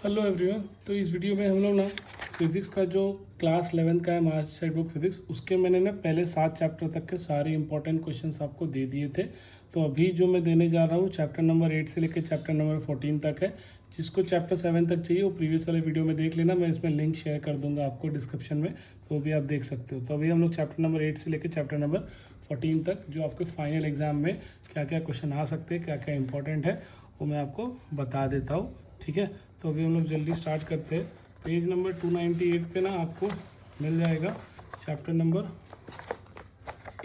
Hello everyone. तो इस video में हम लोग ना फिज़िक्स का जो क्लास 11 का है मार्च साइड बुक फिज़िक्स, उसके मैंने ना पहले 7 चैप्टर तक के सारे इंपॉर्टेंट क्वेश्चंस आपको दे दिए थे। तो अभी जो मैं देने जा रहा हूँ चैप्टर नंबर 8 से लेकर चैप्टर नंबर 14 तक है। जिसको चैप्टर 7 तक चाहिए वो प्रीवियस वाले वीडियो में देख लेना, मैं इसमें लिंक शेयर कर दूंगा आपको डिस्क्रिप्शन में, तो भी आप देख सकते हो। तो अभी हम लोग चैप्टर नंबर 8 से लेकर चैप्टर नंबर 14 तक जो आपके फाइनल एग्जाम में क्या क्या क्वेश्चन आ सकते हैं, क्या क्या इंपॉर्टेंट है, वो मैं आपको बता देता हूँ। ठीक है, तो अभी हम लोग जल्दी स्टार्ट करते हैं। पेज नंबर 298 पे ना आपको मिल जाएगा चैप्टर नंबर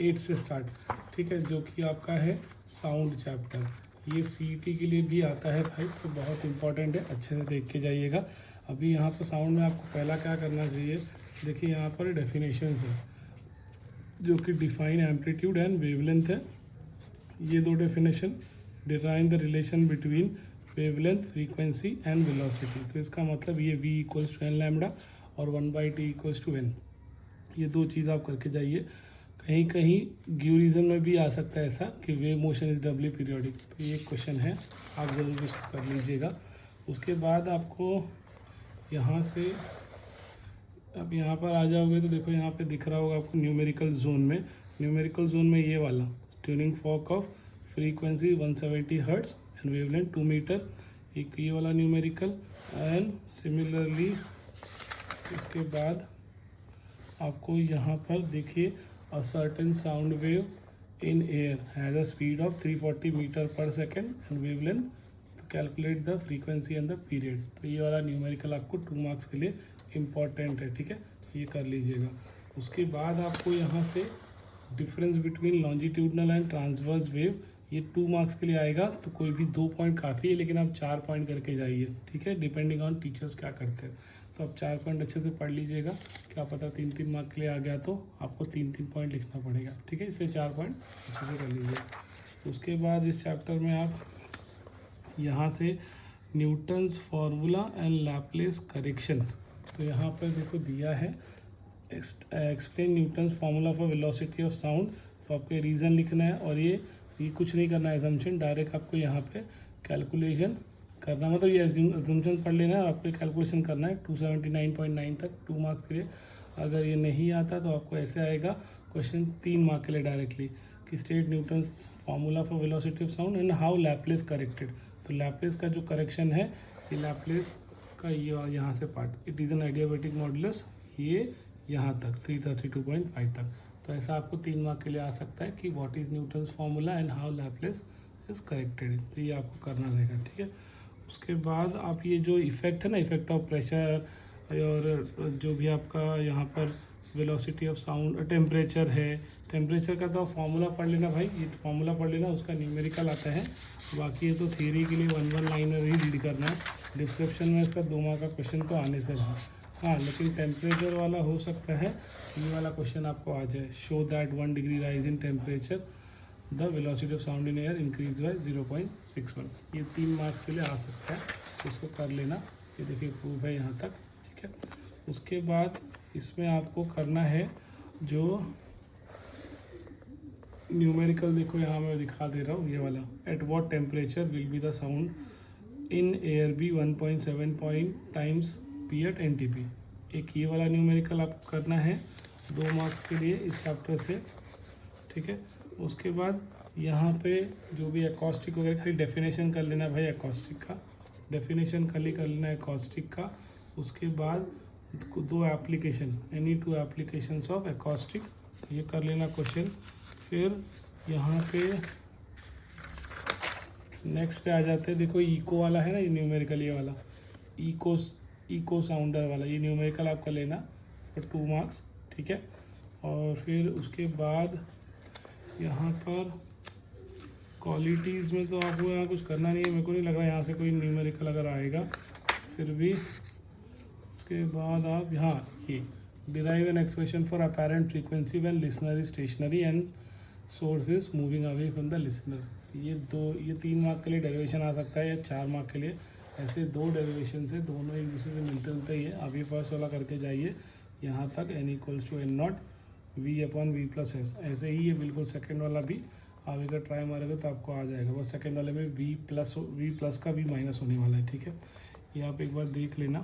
8 से स्टार्ट। ठीक है, जो कि आपका है साउंड चैप्टर। ये सीईटी के लिए भी आता है भाई, तो बहुत इंपॉर्टेंट है, अच्छे से देख के जाइएगा। अभी यहाँ पर साउंड में आपको पहला क्या करना चाहिए, देखिए यहाँ पर डेफिनेशन है जो कि डिफाइन एम्पलीट्यूड एंड वेवलेंथ है। ये दो definition define the relation between wavelength, frequency and velocity. तो इसका मतलब ये v equals to n lambda और 1/t इक्वल्स टू एन, ये दो चीज़ आप करके जाइए। कहीं कहीं गिव रीजन में भी आ सकता है ऐसा कि wave motion is Dabali periodic, तो ये क्वेश्चन है, आप ज़रूर इसको कर लीजिएगा। उसके बाद आपको यहाँ से अब यहाँ पर आ जाओगे तो देखो यहाँ पे दिख रहा होगा आपको न्यूमेरिकल जोन में। न्यूमेरिकल जोन में ये वाला tuning fork of frequency 170 hertz and wavelength 2 metre, एक ये वाला न्यूमेरिकल। एंड सिमिलरली इसके बाद आपको यहाँ पर देखिए a certain sound wave in air has a speed of 340 metre per second and wavelength, तो calculate the frequency and the period. तो ये वाला न्यूमेरिकल आपको 2 मार्क्स के लिए इम्पॉर्टेंट है। ठीक है, ये कर लीजिएगा। उसके बाद आपको यहाँ से difference between longitudinal and transverse wave, ये 2 मार्क्स के लिए आएगा। तो कोई भी 2 पॉइंट काफ़ी है, लेकिन आप 4 पॉइंट करके जाइए। ठीक है, डिपेंडिंग ऑन टीचर्स क्या करते हैं। तो आप 4 पॉइंट अच्छे से पढ़ लीजिएगा, क्या पता 3-3 मार्क के लिए आ गया तो आपको 3-3 पॉइंट लिखना पड़ेगा। ठीक है, इसलिए 4 पॉइंट अच्छे से कर लीजिए। उसके बाद इस चैप्टर में आप यहाँ से Newton's formula and Laplace correction, तो यहाँ पर देखो दिया है explain Newton's formula for velocity of sound. तो आपको रीज़न लिखना है और ये कुछ नहीं करना है एजम्पशन, डायरेक्ट आपको यहाँ पे कैलकुलेशन करना, मतलब ये एजम्पशन पढ़ लेना है और आपको कैलकुलेशन करना है 279.9 तक 2 मार्क्स के लिए। अगर ये नहीं आता तो आपको ऐसे आएगा क्वेश्चन 3 मार्क के लिए डायरेक्टली कि state Newton's formula for velocity of sound and how Laplace corrected. तो लैप्लेस का जो करेक्शन है, ये लैप्लेस का ये यहाँ से part, it is an adiabatic modulus, ये यहाँ तक 332.5 तक। तो ऐसा आपको 3 मार्क के लिए आ सकता है कि what is Newton's formula and how Laplace is corrected, तो ये आपको करना रहेगा। ठीक है, उसके बाद आप ये जो इफेक्ट है ना, इफेक्ट ऑफ प्रेशर और जो भी आपका यहाँ पर वेलोसिटी ऑफ साउंड, टेम्परेचर है, टेम्परेचर का तो फार्मूला पढ़ लेना भाई, ये फार्मूला पढ़ लेना, उसका न्यूमेरिकल आता है। बाकी ये तो थियरी के लिए 1 लाइनर ही रीड करना है। डिस्क्रिप्शन में इसका 2 मार्क का क्वेश्चन तो आने से रहा, हाँ, लेकिन टेम्परेचर वाला हो सकता है ये वाला क्वेश्चन आपको आ जाए, show that 1 degree rise in temperature the velocity of sound in air increase by 0.61। ये 3 मार्क्स के लिए आ सकता है, तो इसको कर लेना। ये देखिए प्रूफ है यहाँ तक। ठीक है, उसके बाद इसमें आपको करना है जो न्यूमेरिकल, देखो यहाँ मैं दिखा दे रहा हूँ, ये वाला at what temperature will be the sound in air be 1.7 times p at NTP। एक ये वाला न्यूमेरिकल आपको करना है 2 मार्क्स के लिए इस चैप्टर से। ठीक है, उसके बाद यहाँ पे जो भी एकॉस्टिक वगैरह खाली डेफिनेशन कर लेना भाई, एकॉस्टिक का डेफिनेशन खाली कर लेना एकॉस्टिक का। उसके बाद 2 application, any 2 applications of acoustic, ये कर लेना क्वेश्चन। फिर यहाँ पे नेक्स्ट पे आ जाते हैं, देखो इको वाला है ना, ये न्यूमेरिकल, ये वाला इको साउंडर वाला, ये न्यूमेरिकल आपका लेना फॉर 2 मार्क्स। ठीक है, और फिर उसके बाद यहाँ पर क्वालिटीज़ में तो आपको यहाँ कुछ करना नहीं है, मेरे को नहीं लग रहा यहाँ से कोई न्यूमेरिकल अगर आएगा, फिर भी उसके बाद आप यहाँ ये derive an expression for apparent frequency when listener is stationary and source is moving away from the listener. ये 3 मार्क के लिए डेरिवेशन आ सकता है या 4 मार्क के लिए, ऐसे 2 डेरिवेशन से, दोनों एक दूसरे से मिलते जुलते ही है। अभी फर्स्ट वाला करके जाइए यहाँ तक, n=n0 v/v+s, ऐसे ही ये बिल्कुल सेकंड वाला भी आप अगर ट्राई मारेगा तो आपको आ जाएगा। बस सेकंड वाले में v+ का भी माइनस होने वाला है। ठीक है, ये आप एक बार देख लेना।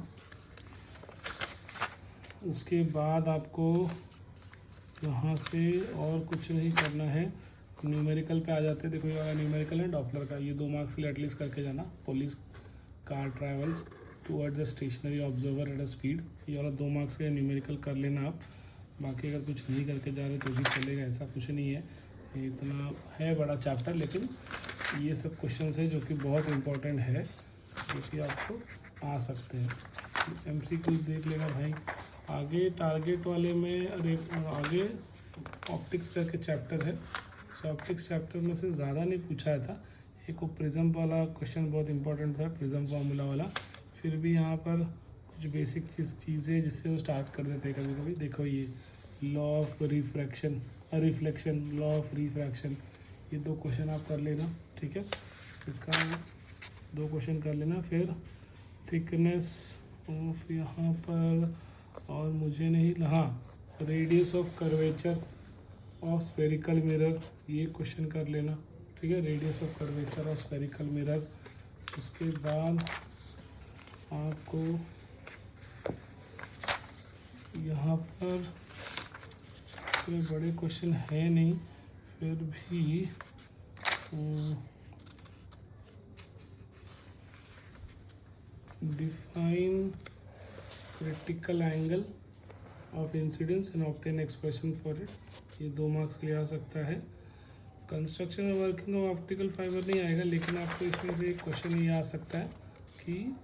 उसके बाद आपको यहाँ से और कुछ नहीं करना है, न्यूमेरिकल पे आ जाते हैं। देखो ये वाला न्यूमेरिकल है डॉपलर का, ये 2 मार्क्स के लिए एटलीस्ट करके जाना। Police car travels toward the stationary observer at a speed, ये वाला 2 मार्क्स के न्यूमेरिकल कर लेना आप। बाकी अगर कुछ नहीं करके जा रहे तो भी चलेगा, ऐसा कुछ नहीं है। ये इतना है बड़ा चैप्टर, लेकिन ये सब क्वेश्चन है जो कि बहुत इम्पोर्टेंट है, जो कि आपको आ सकते हैं। MCQ देख लेना भाई। आगे टारगेट वाले में आगे ऑप्टिक्स करके चैप्टर है, ऑप्टिक्स चैप्टर में से ज़्यादा नहीं पूछा था। एक वो प्रिज्म वाला क्वेश्चन बहुत इंपॉर्टेंट था, प्रिज्म फार्मूला वाला। फिर भी यहाँ पर कुछ बेसिक चीज़ें जिससे वो स्टार्ट कर देते हैं कभी कभी। देखो ये law of refraction, law of refraction, ये 2 क्वेश्चन आप कर लेना, ठीक है। इसका 2 क्वेश्चन कर लेना। फिर थिकनेस ऑफ यहाँ पर, और मुझे नहीं, हाँ, radius of curvature of spherical mirror, ये क्वेश्चन कर लेना, ठीक है। Radius of curvature of spherical mirror. उसके बाद आपको यहाँ पर इतने बड़े क्वेश्चन है नहीं, फिर भी define critical angle of incidence and obtain expression for it, ये 2 मार्क्स के लिए आ सकता है। कंस्ट्रक्शन और वर्किंग ऑफ ऑप्टिकल फाइबर नहीं आएगा, लेकिन आपको इसमें से एक क्वेश्चन ये आ सकता है कि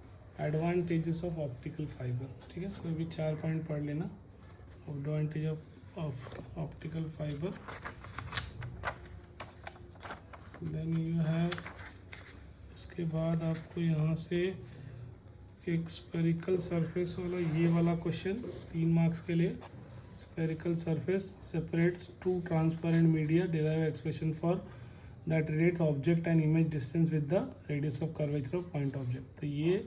एडवांटेजेस ऑफ ऑप्टिकल फाइबर, ठीक है। कोई भी 4 पॉइंट पढ़ लेना। Advantage of optical fibre, then you have, उसके बाद आपको यहाँ से एक स्फेरिकल सरफेस वाला ये वाला क्वेश्चन 3 मार्क्स के लिए। Spherical surface separates 2 transparent media, derive expression for that relates object and image distance with the radius of curvature of point object. तो ये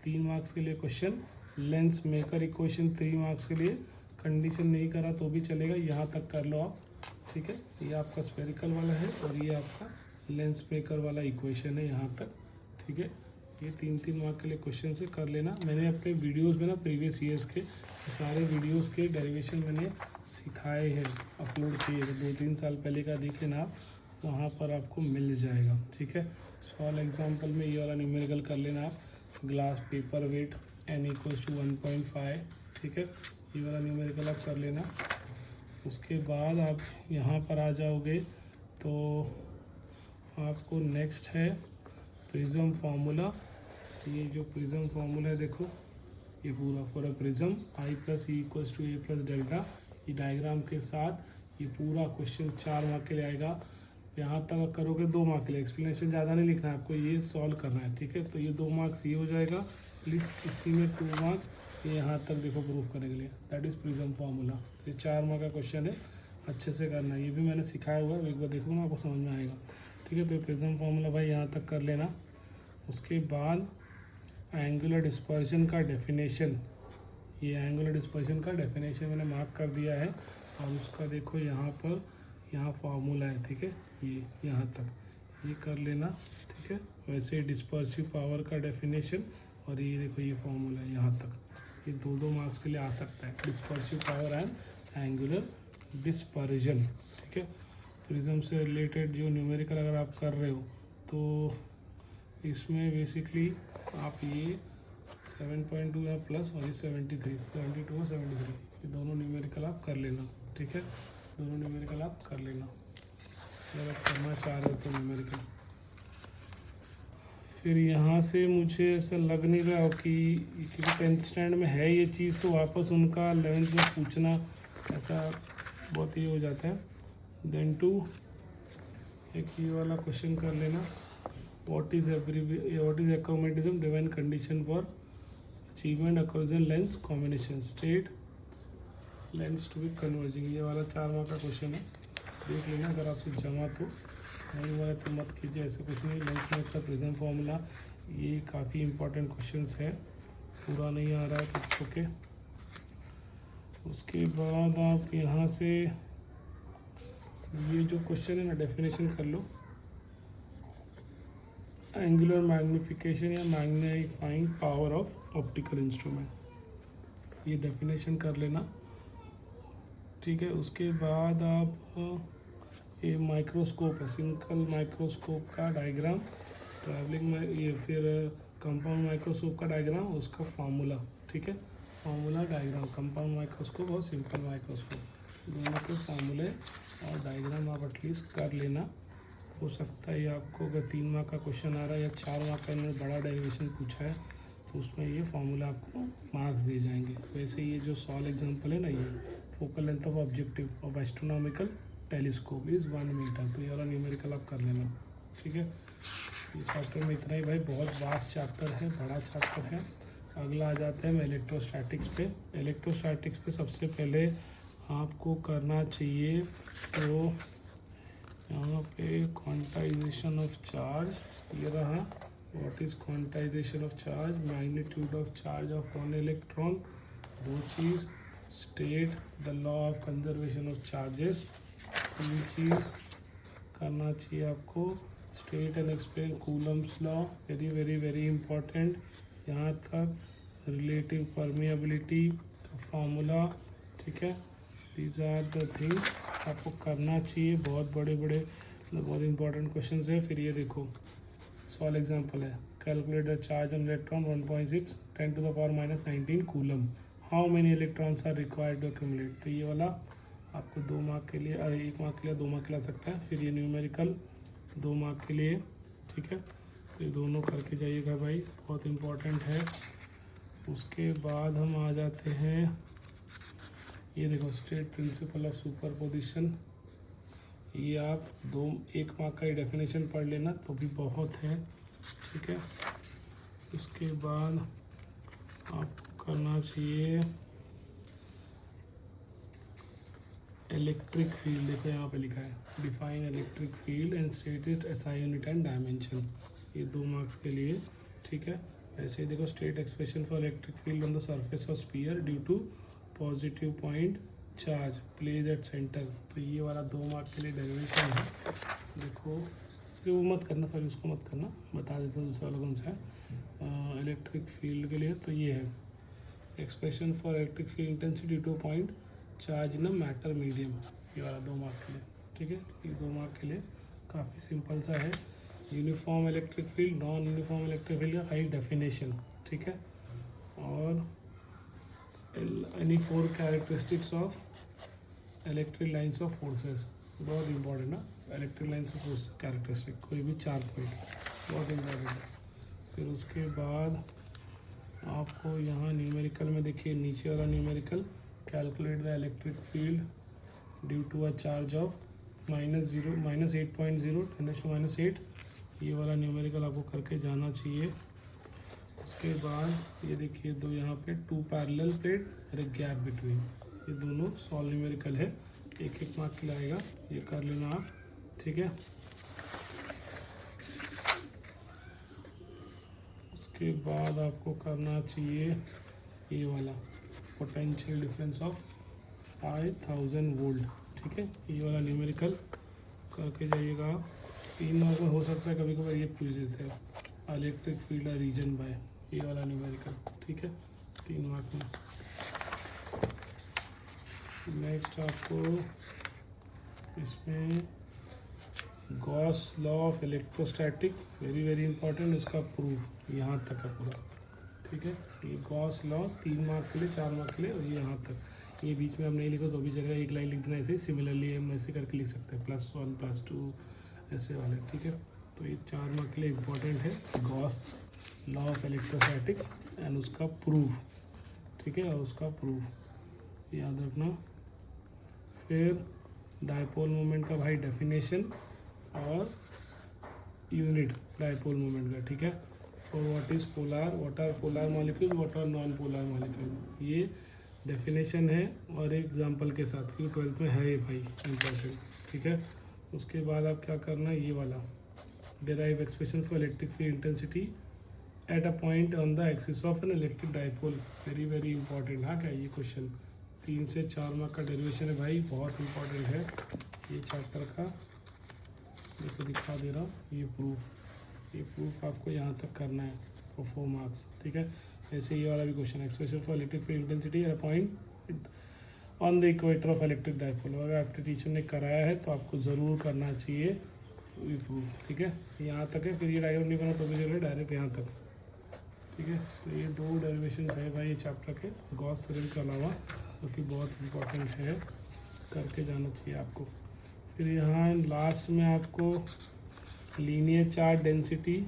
3 मार्क्स के लिए question. Lens maker equation 3 marks के लिए, कंडीशन नहीं करा तो भी चलेगा, यहाँ तक कर लो आप, ठीक है। ये आपका स्फेरिकल वाला है और ये आपका लेंस मेकर वाला इक्वेशन है यहाँ तक, ठीक है। ये 3-3 मार्क के लिए क्वेश्चन से कर लेना। मैंने अपने वीडियोस में ना प्रीवियस ईयर्स के सारे वीडियोस के डेरिवेशन मैंने सिखाए हैं, अपलोड किए हैं। 2-3 साल पहले का देख लेना आप, वहाँ पर आपको मिल जाएगा, ठीक है। सॉल्व एग्जांपल में ये वाला न्यूमेरिकल कर लेना आप। ग्लास पेपर वेट n = 1.5, ठीक है। ये वाला न्यूमेरिकल आप कर लेना। उसके बाद आप यहाँ पर आ जाओगे तो आपको नेक्स्ट है प्रिज्म फार्मूला। ये जो प्रिज्म फार्मूला है देखो, ये पूरा for a prism I + E = A + delta, ये डायग्राम के साथ ये पूरा क्वेश्चन 4 मार्क के लिए आएगा। यहाँ तक करोगे 2 मार्क के लिए, एक्सप्लेनेशन ज़्यादा नहीं लिखना है आपको, ये सॉल्व करना है, ठीक है। तो ये 2 मार्क्स ये हो जाएगा, प्लीज़ इसी में 2 मार्क्स ये यहाँ तक देखो प्रूफ करने के लिए, दैट इज़ प्रिज्म फार्मूला। ये 4 मार्क का क्वेश्चन है, अच्छे से करना है। ये भी मैंने सिखाया हुआ है, एक बार देखो ना आपको समझ में आएगा, ठीक है। तो प्रिज्म फार्मूला भाई यहाँ तक कर लेना। उसके बाद एंगुलर डिस्पर्शन का डेफिनेशन, ये एंगुलर डिस्पर्शन का डेफिनेशन मैंने मार्क कर दिया है, और उसका देखो यहाँ पर यहाँ फार्मूला है, ठीक है। ये यहाँ तक ये कर लेना, ठीक है। वैसे डिस्पर्सिव पावर का डेफिनेशन, और ये देखो ये फार्मूला है यहाँ तक, ये 2-2 मार्क्स के लिए आ सकता है। Dispersive power and angular dispersion, ठीक है। प्रिज्म से रिलेटेड जो न्यूमेरिकल अगर आप कर रहे हो तो इसमें बेसिकली आप ये 7.2 या प्लस, और ये 72 और 73, ये दोनों न्यूमेरिकल आप कर लेना, ठीक है। दोनों न्यूमेरिकल आप कर लेना अगर आप करना चाह रहे हो तो न्यूमेरिकल। फिर यहाँ से मुझे ऐसा लग नहीं रहा हो कि, क्योंकि 10th स्टैंडर्ड में है ये चीज़, तो वापस उनका 11th में पूछना ऐसा बहुत ही हो जाता है। देन 2 एक ये वाला क्वेश्चन कर लेना, what is achromatism, divine condition for achievement occurring lens combination, state lens to be converging, ये वाला 4 मार्क का क्वेश्चन है, देख लेना अगर आपसे जमा तो। नहीं वाला तो मत कीजिए, ऐसे कुछ नहीं। लेंस मेकर प्रिज्म फार्मूला, ये काफ़ी इंपॉर्टेंट क्वेश्चंस है, पूरा नहीं आ रहा है कुछ, ओके। उसके बाद आप यहाँ से ये जो क्वेश्चन है ना डेफिनेशन कर लो, एंगुलर मैग्निफिकेशन या magnifying power of optical instrument, ये डेफिनेशन कर लेना। ठीक है, उसके बाद आप ये माइक्रोस्कोप है, सिंगल माइक्रोस्कोप का डायग्राम, ट्रैवलिंग में ये फिर कंपाउंड माइक्रोस्कोप का डायग्राम, उसका फार्मूला। ठीक है, फार्मूला डायग्राम, कंपाउंड माइक्रोस्कोप और सिंपल माइक्रोस्कोप दोनों के फार्मूले और डायग्राम आप एटलीस्ट कर लेना। हो सकता है आपको अगर 3 मार्क का क्वेश्चन आ रहा है या 4 मार्क का इन्होंने बड़ा डेरिवेशन पूछा है तो उसमें ये फार्मूला आपको मार्क्स दिए जाएंगे। वैसे ये जो सॉल्व एग्जांपल है ना, ये focal length of objective of astronomical telescope is 1 metre, तो ये वाला न्यूमेरिकल आप कर लेना। ठीक है, ये चैप्टर में इतना ही भाई, बहुत वास्ट चैप्टर है, बड़ा चैप्टर है। अगला आ जाते हैं हम इलेक्ट्रोस्टैटिक्स पे। इलेक्ट्रोस्टैटिक्स पे सबसे पहले आपको करना चाहिए तो यहाँ पे क्वांटाइजेशन ऑफ चार्ज, ये रहा। What is quantization of charge? Magnitude of charge of one electron. दो चीज़, state the law of conservation of charges. तीन चीज़ करना चाहिए आपको, state and explain Coulomb's law, very very very important. यहाँ तक रिलेटिव परमिएबिलिटी का फॉर्मूला। ठीक है, दीज आर द थिंग्स आपको करना चाहिए। बहुत बड़े बड़े बहुत इंपॉर्टेंट क्वेश्चन है। फिर ये देखो सॉल्व एग्जांपल है, calculate the charge on electron 1.6 10⁻⁻19 coulomb, how many electrons are required to accumulate. तो ये वाला आपको 2 मार्क के लिए, अरे 1 मार्क के लिए 2 मार्क के लिए आ सकता है। फिर ये न्यूमेरिकल 2 मार्क के लिए। ठीक है, तो दोनों करके जाइएगा भाई, बहुत इम्पोर्टेंट है। उसके बाद हम आ जाते हैं, ये देखो स्टेट प्रिंसिपल ऑफ सुपरपोजिशन, ये आप 1 मार्क का ही डेफिनेशन पढ़ लेना तो भी बहुत है। ठीक है, उसके बाद आपको करना चाहिए इलेक्ट्रिक फील्ड। देखो यहाँ पे लिखा है define electric field and state it SI unit and dimension, ये 2 मार्क्स के लिए। ठीक है, ऐसे ही देखो state expression for electric field on the surface of sphere due to positive point charge placed at centre, तो ये वाला 2 मार्क के लिए डेरिवेशन है। देखो वो मत करना, सॉरी उसको मत करना, बता देता हूँ दूसरा वाला कौन सा है इलेक्ट्रिक फील्ड के लिए। तो ये है expression for electric field intensity two point charge in a matter medium, ये वाला 2 मार्क के लिए। ठीक है, ये 2 मार्क के लिए काफ़ी सिंपल सा है। Uniform electric field, non uniform electric field का हाई डेफिनेशन। ठीक है, और any 4 characteristics of electric lines of forces, बहुत इंपॉर्टेंट ना, electric lines of force characteristic, कोई भी 4 पॉइंट बहुत इंपॉर्टेंट है। फिर उसके बाद आपको यहाँ न्यूमेरिकल में देखिए, नीचे वाला numerical, calculate the electric field due to a charge of -8.0 10⁻⁸, ये वाला न्यूमेरिकल आपको करके जाना चाहिए। उसके बाद ये देखिए 2 यहाँ पे 2 पैरेलल प्लेट और एक गैप बिटवीन, ये दोनों सॉल्व न्यूमेरिकल है, 1-1 मार्क के लाएगा, ये कर लेना आप। ठीक है, उसके बाद आपको करना चाहिए ये वाला पोटेंशियल डिफरेंस ऑफ 5000 वोल्ट। ठीक है, ये वाला न्यूमेरिकल करके जाइएगा आप। 3 मार्क में हो सकता है कभी कभार ये पूछ देते हैं इलेक्ट्रिक फील्ड रीजन बाय, ये वाला न्यूमेरिकल। ठीक है, 3 मार्क में। नेक्स्ट आपको इसमें Gauss law of electrostatics, very very important, उसका प्रूफ यहाँ तक है पूरा। ठीक है, ये गॉस लॉ 3 मार्क के लिए, 4 मार्क के लिए, और ये यहाँ तक। ये बीच में आप नहीं लिखो तो भी जगह एक लाइन लिख देना, ऐसे सिमिलरली हम ऐसे करके लिख सकते हैं, +1 +2 ऐसे वाले। ठीक है, तो ये 4 मार्क के लिए इम्पोर्टेंट है, Gauss law of electrostatics and उसका प्रूफ। ठीक है, और उसका प्रूफ याद रखना। फिर डायपोल मोमेंट का भाई डेफिनेशन और यूनिट डायपोल मोमेंट का। ठीक है, और what is polar, what are polar molecule, what are non polar molecule, ये डेफिनेशन है और एक एग्जांपल के साथ, क्योंकि 12th में है ये भाई इंपॉर्टेंट। ठीक है, उसके बाद आप क्या करना, ये वाला derive expression for electric field intensity at a point on the axis of an electric dipole, very very important. हाँ क्या ये क्वेश्चन 3 से 4 मार्क का डेरिवेशन है भाई, बहुत इंपॉर्टेंट है ये चैप्टर का। देखो दिखा दे रहा हूँ, ये प्रूफ ये प्रूफ आपको यहाँ तक करना है फॉर 4 मार्क्स, ठीक है। ऐसे ये वाला भी question, expression for electric field intensity at a point on the equator of electric dipole. अगर आपके टीचर ने कराया है तो आपको ज़रूर करना चाहिए ये प्रूफ, ठीक है। यहाँ तक है, फिर ये डायग्राम नहीं बना तो भी चलो डायरेक्ट यहाँ तक, ठीक है। तो ये 2 डेरिवेशन है भाई ये चैप्टर के गॉस थ्योरम के अलावा, जो कि बहुत इंपॉर्टेंट है, करके जाना चाहिए आपको। फिर यहाँ लास्ट में आपको linear charge density,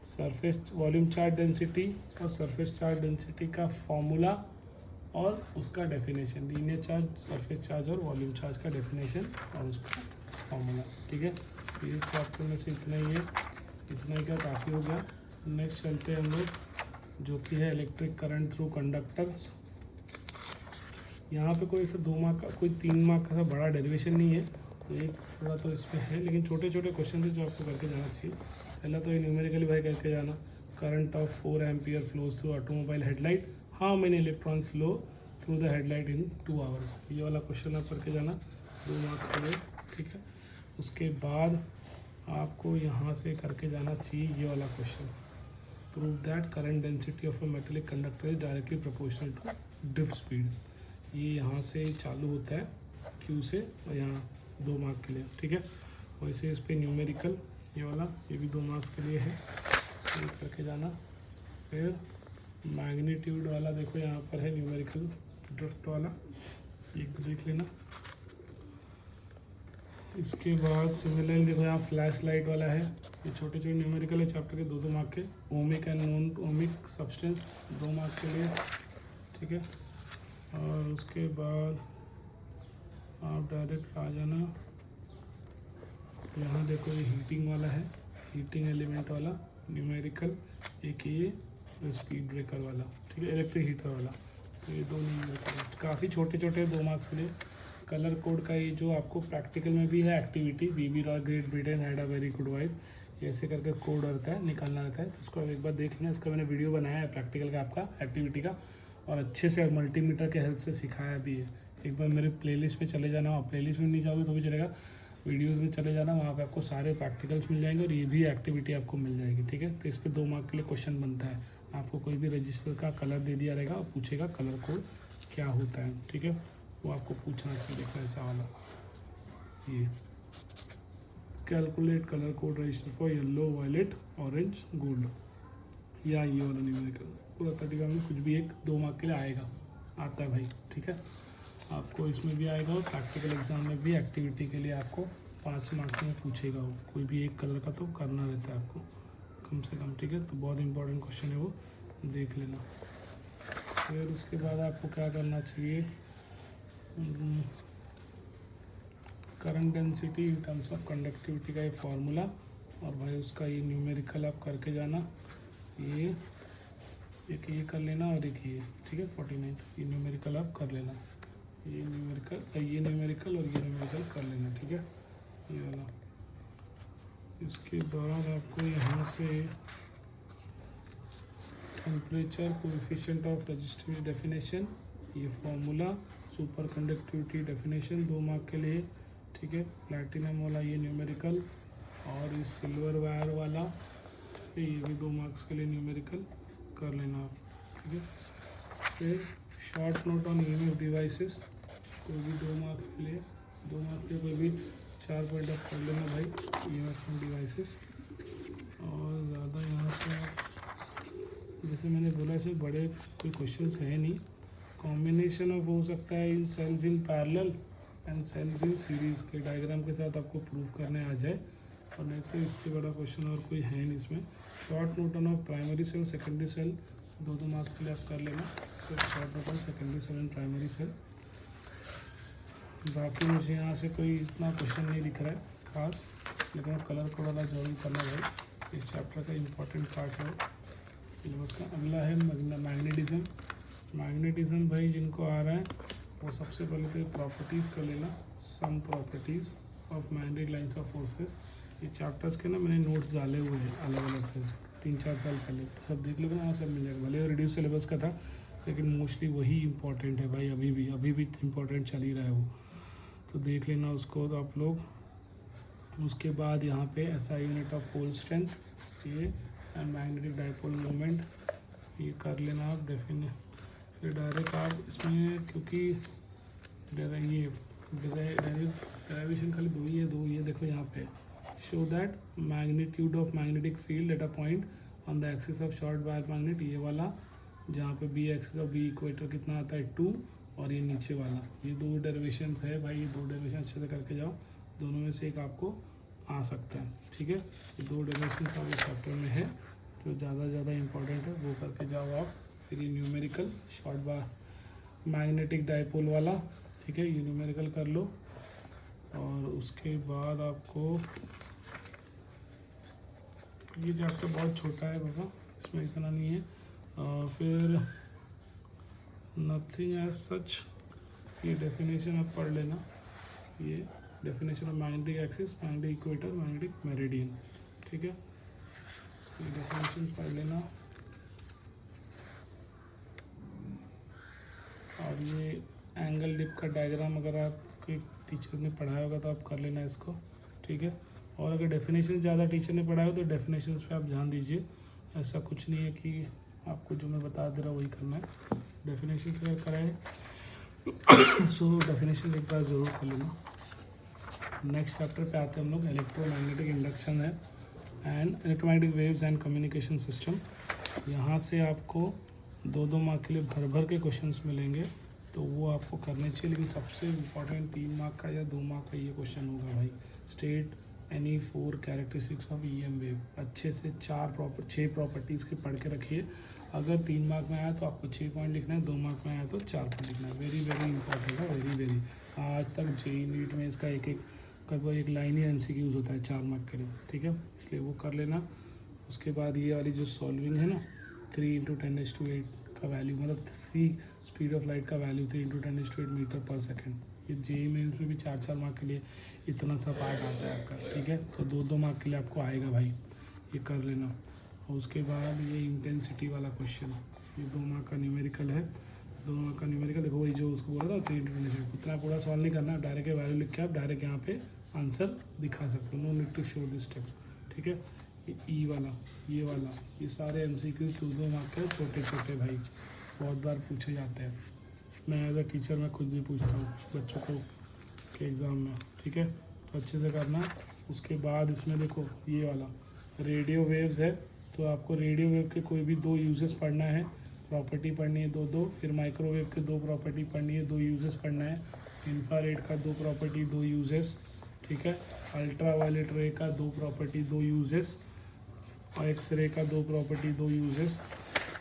surface volume charge density और सरफेस चार्ज डेंसिटी का फॉर्मूला और उसका definition, linear charge, surface charge और वॉल्यूम चार्ज का डेफिनेशन और उसका फॉर्मूला, ठीक है। तो ये चैप्टर में से इतना ही है, इतना ही का काफ़ी हो गया। नेक्स्ट चलते हैं हम लोग, जो कि है इलेक्ट्रिक करंट थ्रू कंडक्टर्स। यहाँ पे कोई ऐसा 2 मार्क का, कोई 3 मार्क का बड़ा डेरिवेशन नहीं है, तो एक थोड़ा तो इसमें है, लेकिन छोटे छोटे क्वेश्चन है जो आपको करके जाना चाहिए। पहला तो ये न्यूमेरिकली भाई करके जाना, current of 4 ampere flows through automobile headlight, how many electrons flow through the headlight in 2 hours. ये वाला क्वेश्चन आप करके जाना 2 मार्क्स के लिए, ठीक है। उसके बाद आपको यहाँ से करके जाना चाहिए ये वाला question, prove that current density of a metallic conductor is directly proportional to drift speed. ये यहाँ से चालू होता है क्यू से, और यहाँ 2 मार्क के लिए, ठीक है। वैसे इस पर न्यूमेरिकल ये वाला, ये भी 2 मार्क्स के लिए है, ये करके जाना। फिर मैग्नीट्यूड वाला देखो यहाँ पर है न्यूमेरिकल ड्रिफ्ट वाला, एक देख लेना। इसके बाद सिमिलरली देखो यहाँ फ्लैश लाइट वाला है, ये छोटे छोटे न्यूमेरिकल है चैप्टर के 2-2 मार्क के। Ohmic and non ohmic substance 2 mark के लिए, ठीक है। और उसके बाद आप डायरेक्ट आ जाना, यहाँ देखो ये हीटिंग वाला है, हीटिंग एलिमेंट वाला न्यूमेरिकल, एक ये स्पीड ब्रेकर वाला, ठीक है, इलेक्ट्रिक हीटर वाला। तो ये 2 न्यूमेरिकल काफ़ी छोटे छोटे 2 मार्क्स के लिए। कलर कोड का ये जो आपको प्रैक्टिकल में भी है activity, BB Roy Great Britain had a very good wife, ऐसे करके कोड रहता है, निकालना रहता है। तो उसको एक बार देख लेना, इसका मैंने वीडियो बनाया है प्रैक्टिकल का आपका एक्टिविटी का, और अच्छे से मल्टीमीटर के हेल्प से सिखाया भी है। एक बार मेरे प्लेलिस्ट पे चले जाना, आप प्लेलिस्ट में नहीं जाओगे तो भी चलेगा, वीडियोस में चले जाना, वहाँ पे आपको सारे प्रैक्टिकल्स मिल जाएंगे और ये भी एक्टिविटी आपको मिल जाएगी, ठीक है। तो इस पर 2 मार्क के लिए क्वेश्चन बनता है, आपको कोई भी रजिस्टर का कलर दे दिया रहेगा और पूछेगा कलर कोड क्या होता है, ठीक है, वो आपको पूछना चाहिए। देखो ऐसा वाला, ये calculate colour code register for yellow, violet, orange, gold, या ये वाला न्यूमेरिकल पूरा तरीका में कुछ भी एक 2 मार्क के लिए आएगा, आता है भाई, ठीक है। आपको इसमें भी आएगा और प्रैक्टिकल एग्जाम में भी एक्टिविटी के लिए आपको 5 मार्क्स में पूछेगा वो, कोई भी एक कलर का तो करना रहता है आपको कम से कम, ठीक है। तो बहुत इंपॉर्टेंट क्वेश्चन है वो, देख लेना। फिर उसके बाद आपको क्या करना चाहिए, current density in terms of conductivity का ये फार्मूला, और भाई उसका ये न्यूमेरिकल आप करके जाना। ये एक ये कर लेना और एक ये, ठीक है, 49 ये न्यूमेरिकल आप कर लेना, ये न्यूमेरिकल और ये न्यूमेरिकल कर लेना, ठीक है, ये वाला। इसके बाद आपको यहाँ से temperature coefficient of resistivity definition, ये formula, superconductivity definition 2 mark के लिए, ठीक है। प्लैटिनम वाला ये न्यूमेरिकल, और ये सिल्वर वायर वाला ये भी 2 मार्क्स के लिए न्यूमेरिकल कर लेना आप, ठीक है। फिर short note on EMF devices, कोई भी 2 मार्क्स के लिए, 2 मार्क के कोई भी 4 पॉइंट आप कर लेना भाई, ईएमएफ डिवाइसेस। और ज़्यादा यहाँ से जैसे मैंने बोला इसमें बड़े कोई क्वेश्चंस है नहीं, कॉम्बिनेशन ऑफ हो सकता है in cells in parallel and cells in series के डायग्राम के साथ आपको प्रूव करने आ जाए, और नहीं तो इससे बड़ा क्वेश्चन और कोई है नहीं इसमें। Short note on of primary cell, secondary cell, 2-2 marks के लिए आप कर लेना, short note on secondary cell and primary cell. बाकी मुझे यहाँ से कोई इतना क्वेश्चन नहीं दिख रहा है खास, लेकिन कलर कोड वाला जरूर करना भाई, इस चैप्टर का इम्पोर्टेंट पार्ट है सिलेबस का। अगला है मैग्नेटिज्म। मैग्नेटिज्म भाई जिनको आ रहा है वो सबसे पहले तो प्रॉपर्टीज़ कर लेना, some properties of magnetic lines of forces. ये चैप्टर्स के ना मैंने नोट्स डाले हुए हैं अलग अलग से 3-4 साल पहले, तो सब देख लोगे ना, सब मिल जाएगा। भले रिड्यूस सिलेबस का था, लेकिन मोस्टली वही इंपॉर्टेंट है भाई, अभी भी इंपॉर्टेंट चल ही रहा है वो, तो देख लेना उसको। तो आप लोग उसके बाद यहाँ पे SI unit of pole strength, ये मैग्नेटिक डाइपोल मोमेंट, ये कर लेना आप डेफिनेट। फिर डायरेक्ट आप इसमें, क्योंकि ये डेरिवेशन खाली दो ही है, देखो यहाँ पे show that magnitude of magnetic field at a point on the axis of short wire magnet, ये वाला जहाँ पे बी एक्सिस और बी इक्वेटर कितना आता है 2, और ये नीचे वाला, ये दो डेरिवेशन है भाई, ये दो डेरिवेशन अच्छे से करके जाओ, दोनों में से एक आपको आ सकता है, ठीक है। ये दो डेरिवेशन का इस चैप्टर में है जो ज़्यादा इम्पोर्टेंट है, वो करके जाओ आप। फिर ये न्यूमेरिकल शॉर्ट बार मैग्नेटिक डाइपोल वाला, ठीक है, ये न्यूमेरिकल कर लो। और उसके बाद आपको ये चैप्टर बहुत छोटा है बाबा, इसमें इतना नहीं है। फिर नथिंग एज सच, ये डेफिनेशन आप पढ़ लेना, ये definition of magnetic axis, magnetic equator, magnetic meridian, ठीक है, ये डेफिनेशन पढ़ लेना। और ये एंगल डिप का डायग्राम अगर आपके टीचर ने पढ़ाया होगा तो आप कर लेना इसको, ठीक है। और अगर डेफिनेशन ज़्यादा टीचर ने पढ़ाया हो तो डेफिनेशंस पे आप ध्यान दीजिए, ऐसा कुछ नहीं है कि आपको जो मैं बता दे रहा वही करना है। डेफिनेशन अगर कराए सो डेफिनेशन एक बार ज़रूर कर लेना। नेक्स्ट चैप्टर पे आते हैं हम लोग, इलेक्ट्रोमैग्नेटिक इंडक्शन है and electromagnetic waves and communication system. यहाँ से आपको 2 मार्क के लिए भर के क्वेश्चंस मिलेंगे, तो वो आपको करने चाहिए। लेकिन सबसे इम्पोर्टेंट 3 मार्क का या 2 मार्क का ये क्वेश्चन होगा भाई, state any 4 characteristics of EM wave. अच्छे से 6 प्रॉपर्टीज़ के पढ़ के रखिए। अगर 3 मार्क में आया तो आपको 6 पॉइंट लिखना है, 2 मार्क में आया तो 4 पॉइंट लिखना है। वेरी इंपॉर्टेंट है, वेरी। आज तक JEE नीट में इसका एक लाइन ही MCQs होता है 4 मार्क के लिए, ठीक है, इसलिए वो कर लेना। उसके बाद ये वाली जो सॉल्विंग है ना, 3 × 10⁸ का वैल्यू, मतलब स्पीड ऑफ लाइट का वैल्यू 3 × 10⁸ मीटर पर सेकेंड। ये JEE मेंस में भी 4 मार्क के लिए इतना सा पार्ट आता है आपका, ठीक है, तो 2 मार्क के लिए आपको आएगा भाई, ये कर लेना। और उसके बाद ये इंटेंसिटी वाला क्वेश्चन, ये 2 मार्क का न्यूमेरिकल है। 2 मार्क का न्यूमेरिकल देखो, वही जो उसको बोला था 3 × 10⁸, उतना पूरा सॉल्व नहीं करना, डायरेक्ट वैल्यू लिख के आप डायरेक्ट यहाँ पे आंसर दिखा सकते हो, no need to show this step, ठीक है। ये वाला, ये सारे MCQ 2 मार्क के छोटे भाई, बहुत बार पूछे जाते हैं। मैं एज अ टीचर मैं खुद भी पूछता हूँ बच्चों को के एग्ज़ाम में, ठीक है, तो अच्छे से करना। उसके बाद इसमें देखो ये वाला रेडियो वेव्स है, तो आपको रेडियो वेव के कोई भी 2 यूजेस पढ़ना है, प्रॉपर्टी पढ़नी है 2, फिर माइक्रोवेव के 2 प्रॉपर्टी पढ़नी है, 2 यूजेस पढ़ना है, इंफ्रारेड का 2 प्रॉपर्टी 2 यूजेस, ठीक है, अल्ट्रा वायलेट रे का 2 प्रॉपर्टी 2 यूजेस, और एक्स रे का 2 प्रॉपर्टी 2 यूजेस,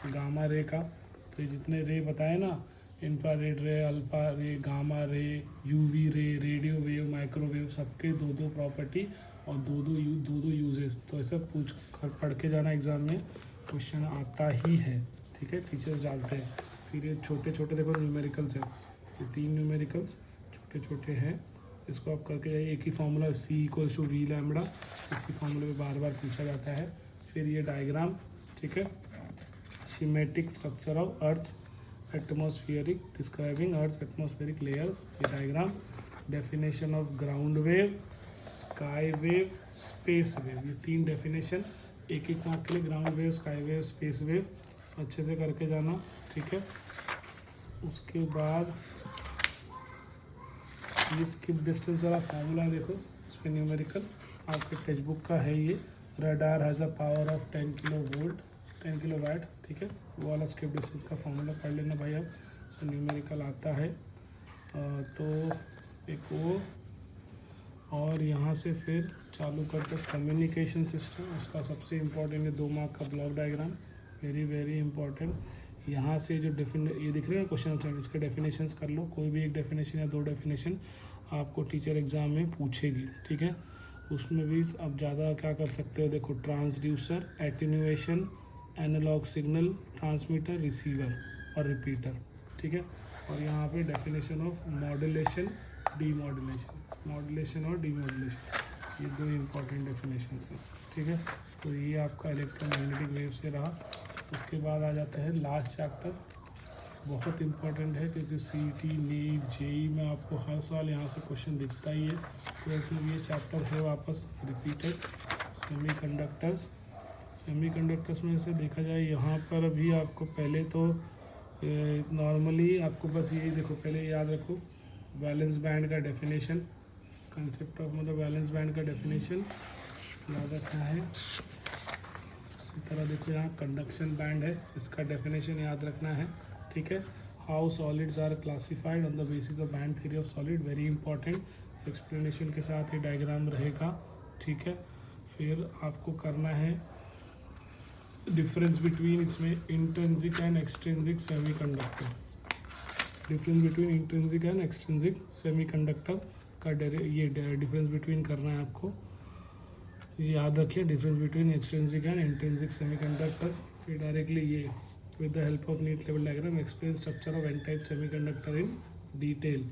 गामा रे का, तो ये जितने रे बताए ना, इंफ्रारेड रे, अल्फा रे, गामा रे, UV रे, रेडियो वेव, माइक्रोवेव, सबके 2 प्रॉपर्टी और 2 यूजेस। तो ऐसा पढ़ के जाना, एग्ज़ाम में क्वेश्चन आता ही है, ठीक है, टीचर्स डालते हैं। फिर ये छोटे देखो न्यूमेरिकल्स है, ये 3 न्यूमेरिकल्स छोटे हैं, इसको आप करके जाइए। एक ही फार्मूला C=V λ, इसी फार्मूले में बार पूछा जाता है। फिर ये डायग्राम, ठीक है, symmetric structure of earth atmospheric, describing earth atmospheric layers, ये diagram, definition of ground wave, sky wave, space wave, ये 3 डेफिनेशन, एक मार्क के लिए, ground wave, sky wave, space wave, अच्छे से करके जाना, ठीक है। उसके बाद ये स्किप डिस्टेंस वाला फार्मूला देखो, इस पर न्यूमेरिकल आपके टेक्स्ट बुक का है। ये radar has a power of 10 kilowatt, ठीक है, वो वाला स्किप डिस्टेंस का फार्मूला पढ़ लेना भाई आप, तो न्यूमेरिकल आता है। तो एक वो, और यहाँ से फिर चालू करते कम्युनिकेशन सिस्टम, उसका सबसे इम्पोर्टेंट है 2 मार्क का ब्लॉक डायग्राम, वेरी इंपॉर्टेंट। यहाँ से जो ये दिख रहे हैं क्वेश्चन आंसर, इसके डेफिनेशंस कर लो, कोई भी एक डेफिनेशन या 2 डेफिनेशन आपको टीचर एग्ज़ाम में पूछेगी, ठीक है। उसमें भी अब ज़्यादा क्या कर सकते हो, देखो transducer, attenuation, analogue signal, transmitter, receiver और रिपीटर, ठीक है। और यहाँ पे डेफिनेशन ऑफ मॉड्यूलेशन, मॉड्यूलेशन और डीमॉड्यूलेशन, ये 2 इम्पॉर्टेंट डेफिनेशंस हैं, ठीक है। तो ये आपका इलेक्ट्रोमैग्नेटिक वेव से रहा। उसके बाद आ जाता है लास्ट चैप्टर बहुत इंपॉर्टेंट है क्योंकि सीईटी, नीट, जेई में आपको हर साल यहाँ से क्वेश्चन दिखता ही है। तो फिर ये चैप्टर है वापस रिपीटेड, सेमीकंडक्टर्स में से देखा जाए यहाँ पर अभी आपको पहले तो नॉर्मली आपको बस यही देखो, पहले याद रखो वैलेंस बैंड का डेफिनेशन, कंसेप्ट ऑफ मतलब वैलेंस बैंड का डेफिनेशन याद रखना है। इसी तरह देखो यहाँ कंडक्शन बैंड है, इसका डेफिनेशन याद रखना है, ठीक है। How solids are classified on the basis of band theory of solid, very important, explanation के साथ ये डायग्राम रहेगा, ठीक है। फिर आपको करना है डिफरेंस बिटवीन इसमें intrinsic and extrinsic semiconductor, difference between intrinsic and extrinsic semiconductor का ये डिफरेंस बिटवीन करना है आपको, याद रखिए, difference between extrinsic and intrinsic semiconductor. फिर डायरेक्टली ये with the help of neat लेवल diagram explain structure of N type semiconductor in detail,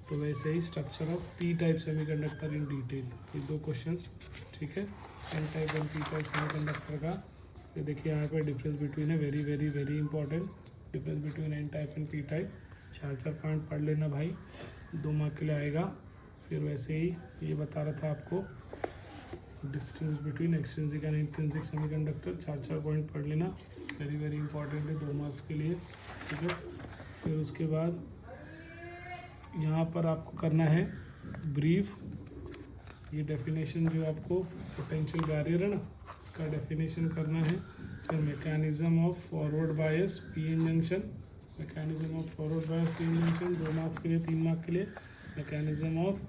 तो वैसे ही structure of P type semiconductor in detail, ये 2 क्वेश्चंस, ठीक है। N type and P type semiconductor का ये देखिए यहाँ पे डिफरेंस बिटवीन है, very very very important, difference between n type and P type, 4 point पढ़ लेना भाई, 2 मार्क के लिए आएगा। फिर वैसे ही ये बता रहा था आपको distance between extrinsic and intrinsic semiconductor, 4 point पढ़ लेना, वेरी वेरी इंपॉर्टेंट है 2 मार्क्स के लिए, ठीक है। फिर उसके बाद यहाँ पर आपको करना है ब्रीफ, ये डेफिनेशन जो आपको पोटेंशियल बैरियर है ना, इसका डेफिनेशन करना है। फिर mechanism of forward bias p n junction, mechanism of forward bias p n junction 2 marks के लिए, 3 मार्क के लिए mechanism of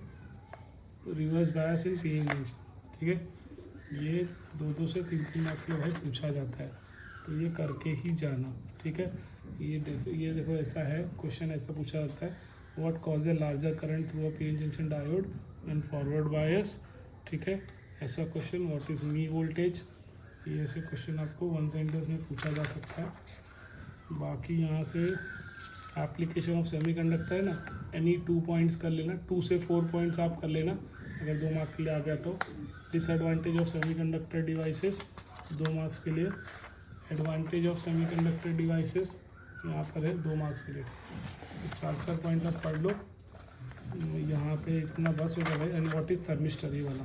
reverse bias in p n junction, ठीक है। ये 2 से 3 मार्क के लिए भाई पूछा जाता है, तो ये करके ही जाना, ठीक है। ये देखो ऐसा है क्वेश्चन, ऐसा पूछा जाता है, what cause a larger current through a PN junction diode and forward bias, ठीक है, ऐसा question. What is me voltage, ये ऐसे क्वेश्चन आपको 1 सेंटेंस में पूछा जा सकता है। बाकी यहाँ से एप्लीकेशन ऑफ सेमीकंडक्टर है ना, एनी 2 पॉइंट्स कर लेना, 2 से 4 पॉइंट्स आप कर लेना अगर 2 मार्क के लिए आ गया तो। Disadvantage of semiconductor devices 2 marks के लिए, एडवांटेज ऑफ सेमीकंडक्टर डिवाइसेस यहाँ पर है 2 मार्क्स के लिए, 4 पॉइंट आप पढ़ लो, यहाँ पे इतना बस होगा भाई। एंड व्हाट इज़ थर्मिस्टर, ये वाला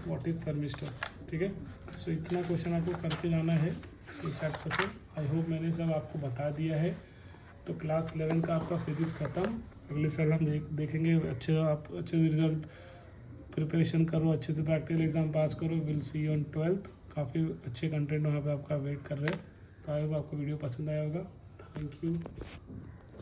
व्हाट इज़ थर्मिस्टर, ठीक है। सो इतना क्वेश्चन आपको करके जाना है इस चैप्टर से। आई होप मैंने सब आपको बता दिया है। तो क्लास 11 का आपका फिजिक्स ख़त्म, अगले साल हम देखेंगे। आप अच्छे रिजल्ट प्रिपरेशन करो, अच्छे से प्रैक्टिकल एग्जाम पास करो। विल सी ऑन 12th, काफ़ी अच्छे कंटेंट वहाँ पे आपका वेट कर रहे हैं। तो आई होप आपको वीडियो पसंद आया होगा। Thank you.